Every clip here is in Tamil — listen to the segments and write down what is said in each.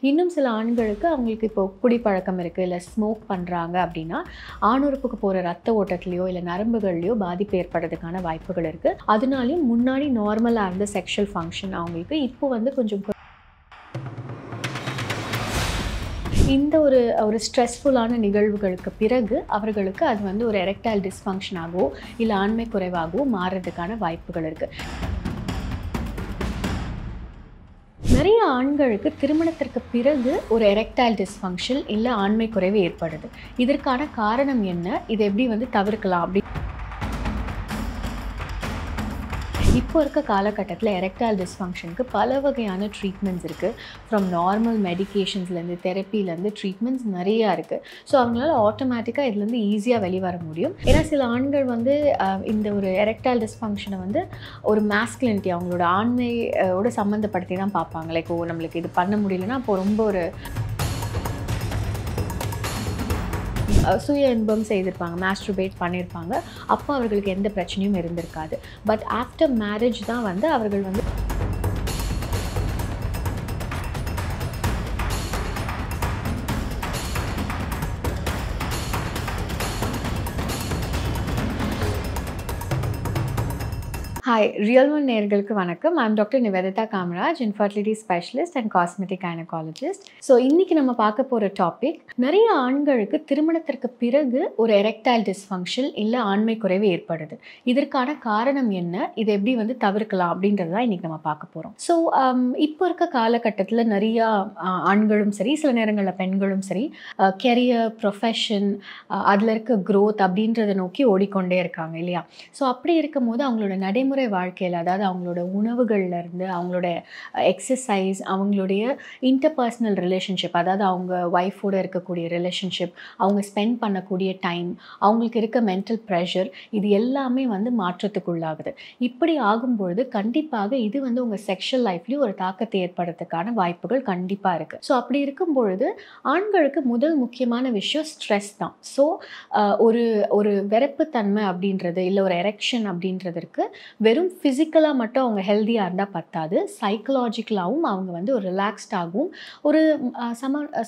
இன்னும் சில ஆண்களுக்கு அவங்களுக்கு இப்போ குடிப்பழக்கம் இருக்குது, இல்லை ஸ்மோக் பண்ணுறாங்க அப்படின்னா ஆணுறுப்புக்கு போகிற ரத்த ஓட்டத்துலையோ இல்லை நரம்புகள்லையோ பாதிப்பு ஏற்படுறதுக்கான வாய்ப்புகள் இருக்குது. அதனாலையும் முன்னாடி நார்மலாக இருந்த செக்ஷுவல் ஃபங்க்ஷன் அவங்களுக்கு இப்போ வந்து கொஞ்சம் இந்த ஒரு ஸ்ட்ரெஸ்ஃபுல்லான நிகழ்வுகளுக்கு பிறகு அவர்களுக்கு அது வந்து ஒரு எரெக்டைல் டிஸ்ஃபங்க்ஷனாகவோ இல்லை ஆண்மை குறைவாகவோ மாறுறதுக்கான வாய்ப்புகள் இருக்குது. நிறைய ஆண்களுக்கு திருமணத்திற்கு பிறகு ஒரு எரெக்டைல் டிஸ்ஃபங்க்ஷன் இல்லை ஆண்மை குறைவு ஏற்படுது. இதற்கான காரணம் என்ன, இதை எப்படி வந்து தவிர்க்கலாம் அப்படி இப்போ இருக்க காலகட்டத்தில் எரெக்டைல் டிஸ்ஃபங்க்ஷனுக்கு பல வகையான ட்ரீட்மெண்ட்ஸ் இருக்குது. ஃப்ரம் நார்மல் மெடிக்கேஷன்ஸ்லேருந்து தெரப்பிலேருந்து ட்ரீட்மெண்ட்ஸ் நிறையா இருக்குது. ஸோ அவங்களால ஆட்டோமேட்டிக்காக இதுலேருந்து ஈஸியாக வெளிவர முடியும். ஏன்னா சில ஆண்கள் வந்து இந்த ஒரு எரெக்டைல் டிஸ்ஃபங்க்ஷனை வந்து ஒரு மாஸ்குலினிட்டி அவங்களோட ஆண்மையோட சம்மந்தப்படுத்தி தான் பார்ப்பாங்க. லைக் நம்மளுக்கு இது பண்ண முடியலன்னா அப்போ ரொம்ப ஒரு சுய இன்பம் செய்திருப்பாங்க, மாஸ்டர்பேட் பண்ணியிருப்பாங்க. அப்போ அவர்களுக்கு எந்த பிரச்சனையும் இருந்திருக்காது. பட் ஆஃப்டர் மேரேஜ் தான் வந்து அவர்கள் வந்து ஹாய், ரியல் ஒன் நேயர்களுக்கு வணக்கம். I'm doctor Nivedita Kamaraj, infertility specialist and cosmetic gynaecologist. So இன்றைக்கி நம்ம பார்க்க போகிற டாபிக், நிறைய ஆண்களுக்கு திருமணத்திற்கு பிறகு ஒரு எரெக்டைல் டிஸ்ஃபங்க்ஷன் இல்லை ஆண்மை குறைவு ஏற்படுது. இதற்கான காரணம் என்ன, இதை எப்படி வந்து தவிர்க்கலாம் அப்படின்றது தான் இன்றைக்கி நம்ம பார்க்க போகிறோம். ஸோ இப்போ இருக்க காலகட்டத்தில் நிறையா ஆண்களும் சரி, சில நேரங்களில் பெண்களும் சரி, கெரியர், ப்ரொஃபஷன், அதில் இருக்க க்ரோத் அப்படின்றத நோக்கி ஓடிக்கொண்டே இருக்காங்க இல்லையா? ஸோ அப்படி இருக்கும் போது அவங்களோட நடைமுறை வாழ்க்கையில், அதாவது அவங்களோட உணவுகள்லேருந்து அவங்களோட எக்ஸசைஸ், அவங்களுடைய இன்டர்பர்சனல் ரிலேஷன்ஷிப், அதாவது அவங்க ஒய்ஃபோடு இருக்கக்கூடிய ரிலேஷன்ஷிப், அவங்க ஸ்பெண்ட் பண்ணக்கூடிய டைம், அவங்களுக்கு இருக்க மென்டல் ப்ரெஷர், இது எல்லாமே வந்து மாற்றத்துக்குள்ளாகுது. இப்படி ஆகும்பொழுது கண்டிப்பாக இது வந்து உங்கள் செக்ஷுவல் லைஃப்லேயும் ஒரு தாக்கத்தை ஏற்படுறதுக்கான வாய்ப்புகள் கண்டிப்பாக இருக்குது. ஸோ அப்படி இருக்கும் பொழுது ஆண்களுக்கு முதல் முக்கியமான விஷயம் ஸ்ட்ரெஸ் தான். ஸோ ஒரு வெறுப்புத்தன்மை அப்படின்றது இல்லை ஒரு எரெக்ஷன் அப்படின்றதுக்கு வெறும் ஃபிசிக்கலாக மட்டும் அவங்க ஹெல்த்தியாக இருந்தால் பத்தாது, சைக்கலாஜிக்கலாகவும் அவங்க வந்து ஒரு ரிலாக்ஸ்டாகவும் ஒரு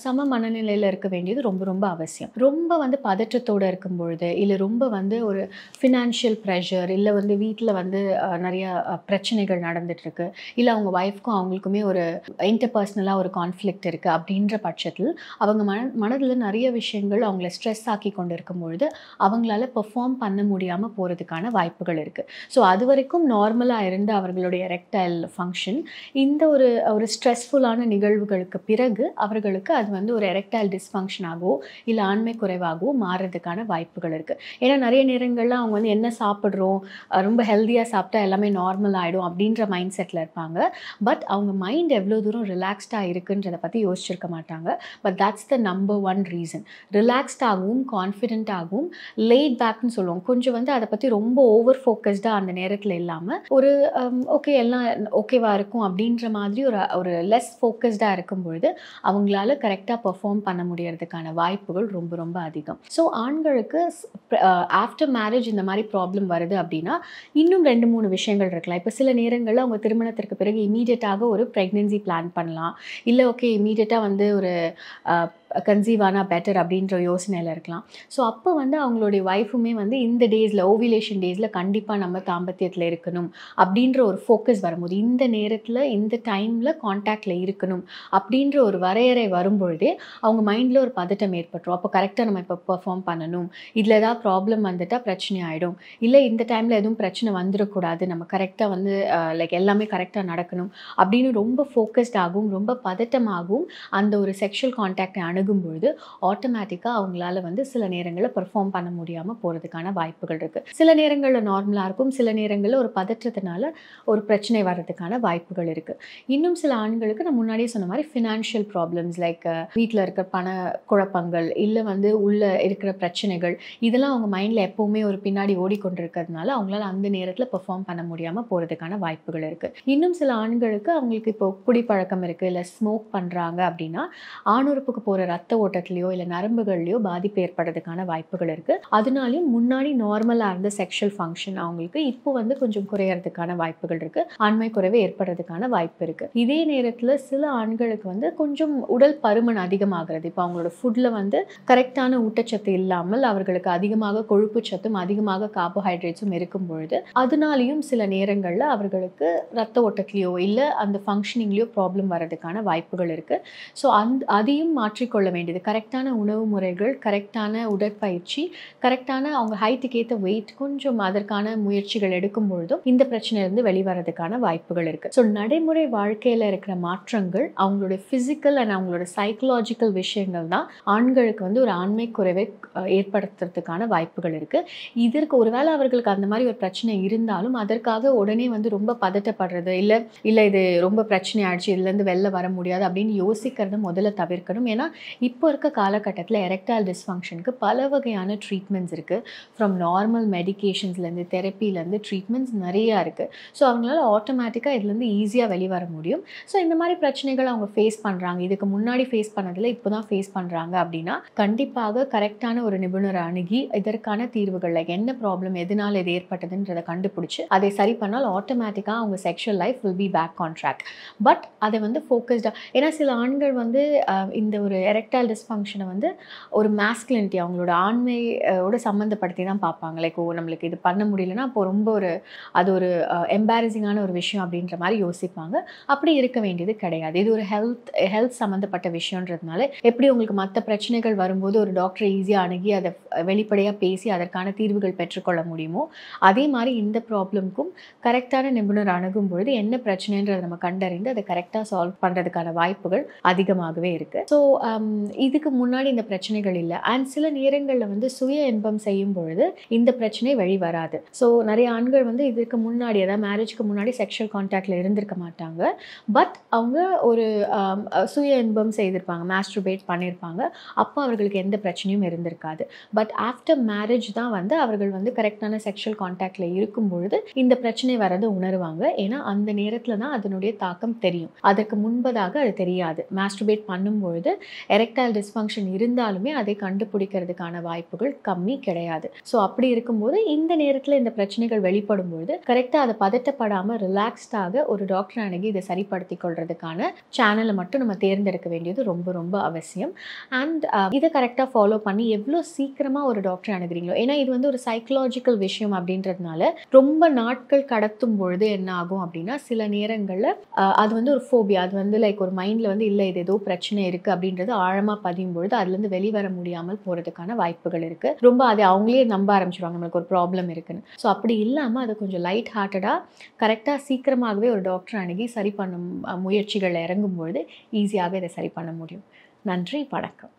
சம மனநிலையில் இருக்க வேண்டியது ரொம்ப ரொம்ப அவசியம். ரொம்ப வந்து பதற்றத்தோடு இருக்கும் பொழுது, இல்லை ரொம்ப வந்து ஒரு ஃபினான்ஷியல் ப்ரெஷர், இல்லை வந்து வீட்டில் வந்து நிறைய பிரச்சனைகள் நடந்துகிட்ருக்கு, இல்லை அவங்க ஒய்ஃப்க்கும் அவங்களுக்குமே ஒரு இன்டர்பர்சனலாக ஒரு கான்ஃப்ளிக்ட் இருக்குது அப்படின்ற பட்சத்தில் அவங்க மனதில் நிறைய விஷயங்கள் அவங்கள ஸ்ட்ரெஸ் ஆக்கி கொண்டு இருக்கும் பொழுது அவங்களால பெர்ஃபார்ம் பண்ண முடியாமல் போகிறதுக்கான வாய்ப்புகள் இருக்குது. ஸோ அது வரைக்கும் நார்மலாக இருந்த அவர்களுடைய எரெக்டைல் ஃபங்க்ஷன் இந்த ஒரு ஸ்ட்ரெஸ்ஃபுல்லான நிகழ்வுகளுக்கு பிறகு அவர்களுக்கு அது வந்து ஒரு எரெக்டைல் டிஸ்ஃபங்க்ஷனாகவோ இல்லை ஆண்மை குறைவாகவோ மாறுறதுக்கான வாய்ப்புகள் இருக்குது. ஏன்னா நிறைய நேரங்களில் அவங்க வந்து என்ன சாப்பிட்றோம், ரொம்ப ஹெல்த்தியாக சாப்பிட்டா எல்லாமே நார்மல் ஆகிடும் அப்படின்ற மைண்ட் செட்டில் இருப்பாங்க. பட் அவங்க மைண்ட் எவ்வளோ தூரம் ரிலாக்ஸ்டாக இருக்குன்றதை பற்றி யோசிச்சிருக்க மாட்டாங்க. But that's the number one reason. ரிலாக்ஸ்டாகவும் கான்ஃபிடென்ட்டாகவும் லேட் பேக்னு சொல்லுவோம். கொஞ்சம் வந்து அதை பற்றி ரொம்ப ஓவர் ஃபோக்கஸ்டாக அந்த நேரத்தில் இல்லாமல் ஒரு ஓகே எல்லாம் ஓகேவாக இருக்கும் அப்படின்ற மாதிரி ஒரு லெஸ் ஃபோக்கஸ்டாக இருக்கும் பொழுது அவங்களால கரெக்டாக பெர்ஃபார்ம் பண்ண முடியறதுக்கான வாய்ப்புகள் ரொம்ப ரொம்ப அதிகம். ஸோ ஆண்களுக்கு ஆஃப்டர் மேரேஜ் இந்த மாதிரி ப்ராப்ளம் வருது அப்படின்னா இன்னும் 2-3 விஷயங்கள் இருக்கலாம். இப்போ சில நேரங்களில் அவங்க திருமணத்திற்கு பிறகு இமீடியட்டாக ஒரு ப்ரெக்னென்சி பிளான் பண்ணலாம், இல்லை ஓகே இமீடியட்டாக வந்து ஒரு கன்சீவ் ஆனால் பெட்டர் அப்படின்ற யோசனையில் இருக்கலாம். ஸோ அப்போ வந்து அவங்களுடைய ஒய்ஃபுமே வந்து இந்த டேஸில், ஓவிலேஷன் டேஸில் கண்டிப்பாக நம்ம தாம்பத்தியத்தில் இருக்கணும் அப்படின்ற ஒரு ஃபோக்கஸ் வரும்போது, இந்த நேரத்தில் இந்த டைமில் கான்டாக்டில் இருக்கணும் அப்படின்ற ஒரு வரையறை வரும்பொழுதே அவங்க மைண்டில் ஒரு பதட்டம் ஏற்பட்டுரும். அப்போ கரெக்டாக நம்ம இப்போ பெர்ஃபார்ம் பண்ணணும், இதில் ஏதாவது ப்ராப்ளம் வந்துட்டால் பிரச்சனை ஆகிடும், இல்லை இந்த டைமில் எதுவும் பிரச்சனை வந்துடக்கூடாது, நம்ம கரெக்டாக வந்து லைக் எல்லாமே கரெக்டாக நடக்கணும் அப்படின்னு ரொம்ப ஃபோக்கஸ்டாகவும் ரொம்ப பதட்டமாகவும் அந்த ஒரு செக்ஷுவல் கான்டாக்டை அணுகும்பொழுது ஆட்டோமேட்டிக்காக அவங்களால வந்து சில நேரங்களில் பெர்ஃபார்ம் பண்ண முடியாமல் போகிறதுக்கான வாய்ப்புகள் இருக்குது. சில நேரங்களில் நார்மலாக இருக்கும், சில நேரங்களில் ஒரு பதற்றத்தினால ஒரு பிரச்சனை வர்றதுக்கான வாய்ப்புகள் இருக்குது. இன்னும் சில ஆண்களுக்கு நான் முன்னாடியே சொன்ன மாதிரி ஃபினான்ஷியல் ப்ராப்ளம்ஸ், லைக் வீட்டில் இருக்க பண குழப்பங்கள், இல்லை வந்து உள்ளே இருக்கிற பிரச்சனைகள், இதெல்லாம் அவங்க மைண்டில் எப்போவுமே ஒரு பின்னாடி ஓடிக்கொண்டிருக்கிறதுனால அவங்களால அந்த நேரத்தில் பெர்ஃபார்ம் பண்ண முடியாமல் போகிறதுக்கான வாய்ப்புகள் இருக்குது. இன்னும் சில ஆண்களுக்கு அவங்களுக்கு இப்போ குடிப்பழக்கம் இருக்குது, இல்லை ஸ்மோக் பண்ணுறாங்க அப்படின்னா ஆணுறுப்புக்கு போகிற ரத்த ஓட்டத்திலையோ இல்லை நரம்புகள்லையோ பாதிப்பு ஏற்படுறதுக்கான வாய்ப்புகள் இருக்குது. அதனாலையும் முன்னாடி நார்மலாக இருந்த செக்ஷுவல் ஃபங்க்ஷன் அவங்களுக்கு இப்போ வந்து கொஞ்சம் குறையறதுக்கான வாய்ப்புகள் இருக்குது. ஆண்மை குறைவு ஏற்படுறதுக்கான வாய்ப்பு இருக்குது. இதே நேரத்தில் சில ஆண்களுக்கு வந்து கொஞ்சம் உடல் பருமன் அதிகமாகிறது. இப்போ அவங்களோட ஃபுட்டில் வந்து கரெக்டான ஊட்டச்சத்து இல்லாமல் அவர்களுக்கு அதிகமாக கொழுப்பு சத்தும் அதிகமாக கார்போஹைட்ரேட்ஸும் இருக்கும் பொழுது அதனாலையும் சில நேரங்களில் அவர்களுக்கு ரத்த ஓட்டத்திலையோ இல்லை அந்த ஃபங்க்ஷனிங்லேயோ ப்ராப்ளம் வர்றதுக்கான வாய்ப்புகள் இருக்குது. ஸோ அதையும் மாற்றிக்கொள்ள வேண்டியது. கரெக்டான உணவு முறைகள், கரெக்டான உடற்பயிற்சி, கரெக்டான அவங்க ஹைட்டுக்கு ஏற்ற வெயிட், கொஞ்சம் அதற்கான முயற்சிகள் எடுக்கும் பொழுதும் இந்த பிரச்சனையிலிருந்து வெளிவரதுக்கான வாய்ப்புகள் இருக்குது. ஸோ நடைமுறை வாழ்க்கையில் இருக்கிற மாற்றங்கள் அவங்களோட ஃபிசிக்கல் அண்ட் அவங்களோட சைக்கலாஜிக்கல் விஷயங்கள் தான் ஆண்களுக்கு வந்து ஒரு ஆண்மை குறைவை ஏற்படுத்துறதுக்கான வாய்ப்புகள் இருக்குது. இதற்கு ஒருவேளை அவர்களுக்கு அந்த மாதிரி ஒரு பிரச்சனை இருந்தாலும் அதற்காக உடனே வந்து ரொம்ப பதட்டப்படுறது, இல்லை இது ரொம்ப பிரச்சனை ஆயிடுச்சு, இதுலேருந்து வெளில வர முடியாது அப்படின்னு யோசிக்கிறத முதல்ல தவிர்க்கணும். ஏன்னா இப்போ இருக்க காலகட்டத்தில் எரெக்டைல் டிஸ்ஃபங்க்ஷனுக்கு பல வகையான ட்ரீட்மெண்ட்ஸ் இருக்குது. ஃப்ரம் நார்மல் மெடிக்கேஷன்ஸ்லேருந்து தெரப்பிலேருந்து ட்ரீட்மெண்ட்ஸ் நிறையா இருக்குது. ஸோ அவங்களால ஆட்டோமேட்டிக்காக இதுலேருந்து ஈஸியாக வெளிவர முடியும். ஸோ இந்த மாதிரி பிரச்சனைகள் அவங்க ஃபேஸ் பண்ணுறாங்க, இதுக்கு முன்னாடி ஃபேஸ் பண்ணதில் இப்போ தான் ஃபேஸ் பண்ணுறாங்க அப்படின்னா கண்டிப்பாக கரெக்டான ஒரு நிபுணரை அணுகி இதற்கான தீர்வுகள் என்ன ப்ராப்ளம், எதனால் இது ஏற்பட்டதுன்றதை கண்டுபிடிச்சி அதை சரி பண்ணால் ஆட்டோமேட்டிக்காக அவங்க sexual life will be back on track. But அதை வந்து ஃபோக்கஸ்டாக, ஏன்னா சில ஆண்கள் வந்து இந்த ஒரு எரெக்டைல் டிஸ்ஃபங்க்ஷனை வந்து ஒரு மாஸ்குலினிட்டி அவங்களோட ஆண்மையோட சம்மந்தப்படுத்தி தான் பார்ப்பாங்க. லைக் நம்மளுக்கு இது பண்ண முடியலன்னா அப்போ ரொம்ப அது ஒரு எம்பாரசிங்கான ஒரு விஷயம் அப்படின்ற மாதிரி யோசிப்பாங்க. அப்படி இருக்க வேண்டியது கிடையாது. இது ஒரு ஹெல்த் சம்மந்தப்பட்ட விஷயன்றதுனால எப்படி உங்களுக்கு மற்ற பிரச்சனைகள் வரும்போது ஒரு டாக்டரை ஈஸியாக அணுகி அதை வெளிப்படையாக பேசி அதற்கான தீர்வுகள் பெற்றுக்கொள்ள முடியுமோ அதே மாதிரி இந்த ப்ராப்ளம்க்கும் கரெக்டான நிபுணர் அணுகும் பொழுது என்ன பிரச்சனைன்றதை நம்ம கண்டறிந்து அதை கரெக்டாக சால்வ் பண்ணுறதுக்கான வாய்ப்புகள் அதிகமாகவே இருக்குது. ஸோ இதுக்கு முன்னாடி இந்த பிரச்சனைகள் இல்லை. அண்ட் சில நேரங்களில் வந்து சுய இன்பம் செய்யும் பொழுது இந்த பிரச்சனை வெளி வராது. ஸோ நிறைய ஆண்கள் வந்து இதுக்கு முன்னாடி, அதாவது மேரேஜ்க்கு முன்னாடி செக்ஷுவல் கான்டாக்டில் இருந்திருக்க மாட்டாங்க. பட் அவங்க ஒரு சுய இன்பம் செய்திருப்பாங்க, மாஸ்டர்பேட் பண்ணியிருப்பாங்க. அப்போ அவர்களுக்கு எந்த பிரச்சனையும் இருந்திருக்காது. பட் ஆஃப்டர் மேரேஜ் தான் வந்து அவர்கள் வந்து கரெக்டான செக்ஷுவல் கான்டாக்டில் இருக்கும் பொழுது இந்த பிரச்சனை வரது உணருவாங்க. ஏன்னா அந்த நேரத்தில் தான் அதனுடைய தாக்கம் தெரியும். அதற்கு முன்பதாக அது தெரியாது. மாஸ்டர்பேட் பண்ணும்பொழுது எரெக்டைல் டிஸ்ஃபங்க்ஷன் இருந்தாலுமே அதை கண்டுபிடிக்கிறதுக்கான வாய்ப்புகள் கம்மி கிடையாது. ஸோ அப்படி இருக்கும்போது இந்த நேரத்தில் இந்த பிரச்சனைகள் வெளிப்படும் பொழுது கரெக்டாக அதை பதட்டப்படாமல் ரிலாக்ஸ்டாக ஒரு டாக்டர் அணுகி இதை சரிப்படுத்தி கொள்றதுக்கான சேனலை மட்டும் நம்ம தேர்ந்தெடுக்க வேண்டியது ரொம்ப ரொம்ப அவசியம். அண்ட் இதை கரெக்டாக ஃபாலோ பண்ணி எவ்வளோ சீக்கிரமாக ஒரு டாக்டர் அணுகிறீங்களோ, ஏன்னா இது வந்து ஒரு சைக்கலாஜிக்கல் விஷயம் அப்படின்றதுனால ரொம்ப நாட்கள் கடத்தும் பொழுது என்ன ஆகும் அப்படின்னா சில நேரங்களில் அது வந்து ஒரு ஃபோபியா, அது வந்து லைக் ஒரு மைண்டில் வந்து இல்லை இது ஏதோ பிரச்சனை இருக்குது அப்படின்றது ஆழமாக பதியும் பொழுது அதுலேருந்து வெளிவர முடியாமல் போகிறதுக்கான வாய்ப்புகள் இருக்குது. ரொம்ப அதை அவங்களே நம்ப ஆரம்பிச்சிடுவாங்க நம்மளுக்கு ஒரு ப்ராப்ளம் இருக்குன்னு. ஸோ அப்படி இல்லாமல் அதை கொஞ்சம் லைட் ஹார்ட்டடாக கரெக்டாக சீக்கிரமாகவே ஒரு டாக்டர் அணுகி சரி பண்ணும் முயற்சிகள் இறங்கும் பொழுது ஈஸியாக இதை சரி பண்ண முடியும். நன்றி, வணக்கம்.